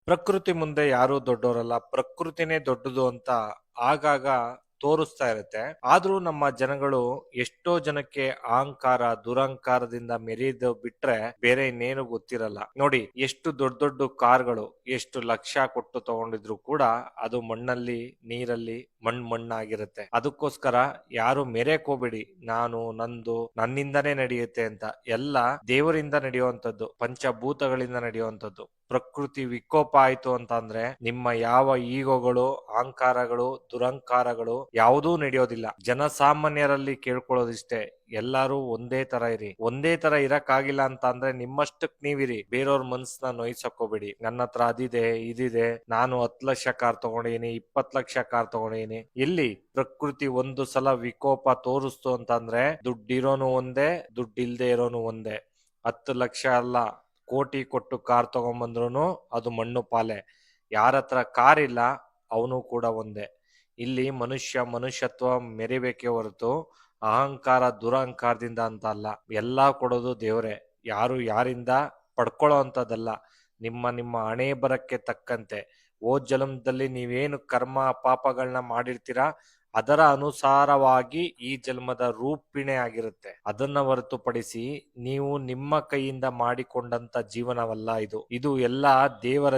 ಪ್ರಕೃತಿ ಮುಂದೆ ಯಾರೂ ದೊಡ್ಡವರಲ್ಲ, ಪ್ರಕೃತಿನೇ ದೊಡ್ಡದು ಅಂತ ಆಗಾಗ ತೋರಿಸ್ತಾ ಇರುತ್ತೆ. ಆದ್ರೂ ನಮ್ಮ ಜನಗಳು ಎಷ್ಟೋ ಜನಕ್ಕೆ ಅಹಂಕಾರ ದುರಹಂಕಾರದಿಂದ ಮೆರೆದು ಬಿಟ್ರೆ ಬೇರೆ ಇನ್ನೇನು ಗೊತ್ತಿರಲ್ಲ. ನೋಡಿ, ಎಷ್ಟು ದೊಡ್ಡ ದೊಡ್ಡ ಕಾರ್ಗಳು ಎಷ್ಟು ಲಕ್ಷ ಕೊಟ್ಟು ತಗೊಂಡಿದ್ರು ಕೂಡ ಅದು ಮಣ್ಣಲ್ಲಿ ನೀರಲ್ಲಿ ಮಣ್ಣಾಗಿರುತ್ತೆ. ಅದಕ್ಕೋಸ್ಕರ ಯಾರು ಮೆರೆಯಕ್ ಹೋಗ್ಬೇಡಿ, ನಾನು ನಂದು ನನ್ನಿಂದನೇ ನಡೆಯುತ್ತೆ ಅಂತ. ಎಲ್ಲ ದೇವರಿಂದ ನಡೆಯುವಂಥದ್ದು, ಪಂಚಭೂತಗಳಿಂದ ನಡೆಯುವಂಥದ್ದು. ಪ್ರಕೃತಿ ವಿಕೋಪ ಆಯ್ತು ಅಂತ ಅಂದ್ರೆ ನಿಮ್ಮ ಯಾವ ಈಗೋಗಳು ಅಹಂಕಾರಗಳು ದುರಹಂಕಾರಗಳು ಯಾವುದೂ ನಡೆಯೋದಿಲ್ಲ. ಜನಸಾಮಾನ್ಯರಲ್ಲಿ ಕೇಳ್ಕೊಳ್ಳೋದಿಷ್ಟೇ, ಎಲ್ಲಾರು ಒಂದೇ ತರ ಇರಿ. ಒಂದೇ ತರ ಇರಕ್ಕಾಗಿಲ್ಲ ಅಂತ ಅಂದ್ರೆ ನಿಮ್ಮಷ್ಟಕ್ ನೀವಿರಿ, ಬೇರೆಯವ್ರ ಮನ್ಸನ್ನ ನೋಯ್ಸಕೋಬೇಡಿ. ನನ್ನ ಹತ್ರ ಅದಿದೆ ಇದಿದೆ, ನಾನು 10 ಲಕ್ಷ ಕಾರ್ ತಗೊಂಡಿನಿ 20 ಲಕ್ಷ ಕಾರ್ ತಗೊಂಡಿನಿ. ಇಲ್ಲಿ ಪ್ರಕೃತಿ ಒಂದು ಸಲ ವಿಕೋಪ ತೋರಿಸ್ತು ಅಂತಂದ್ರೆ ದುಡ್ಡಿರೋನು ಒಂದೇ, ದುಡ್ಡಿಲ್ದೆ ಇರೋನು ಒಂದೇ. 10 ಲಕ್ಷ ಅಲ್ಲ, ಕೋಟಿ ಕೊಟ್ಟು ಕಾರ್ ತಗೊಂಬಂದ್ರು ಅದು ಮಣ್ಣು ಪಾಲೆ. ಯಾರ ಹತ್ರ ಕಾರ್ ಇಲ್ಲ ಅವನು ಕೂಡ ಒಂದೇ. ಇಲ್ಲಿ ಮನುಷ್ಯತ್ವ ಮೆರಿಬೇಕೇ ಹೊರತು ಅಹಂಕಾರ ದುರಹಂಕಾರದಿಂದ ಅಂತ ಅಲ್ಲ. ಎಲ್ಲಾ ಕೊಡೋದು ದೇವ್ರೆ, ಯಾರು ಯಾರಿಂದ ಪಡ್ಕೊಳ್ಳೋ ಅಂತದಲ್ಲ. ನಿಮ್ಮ ನಿಮ್ಮ ಹಣೆ ಬರಕ್ಕೆ ತಕ್ಕಂತೆ ಜನ್ಮದಲ್ಲಿ ನೀವೇನು ಕರ್ಮ ಪಾಪಗಳನ್ನ ಮಾಡಿರ್ತೀರಾ ಅದರ ಅನುಸಾರವಾಗಿ ಈ ಜನ್ಮದ ರೂಪಿಣೆ ಆಗಿರುತ್ತೆ. ಅದನ್ನ ಹೊರತುಪಡಿಸಿ ನೀವು ನಿಮ್ಮ ಕೈಯಿಂದ ಮಾಡಿಕೊಂಡಂತ ಜೀವನವಲ್ಲ ಇದು. ಇದು ಎಲ್ಲ ದೇವರ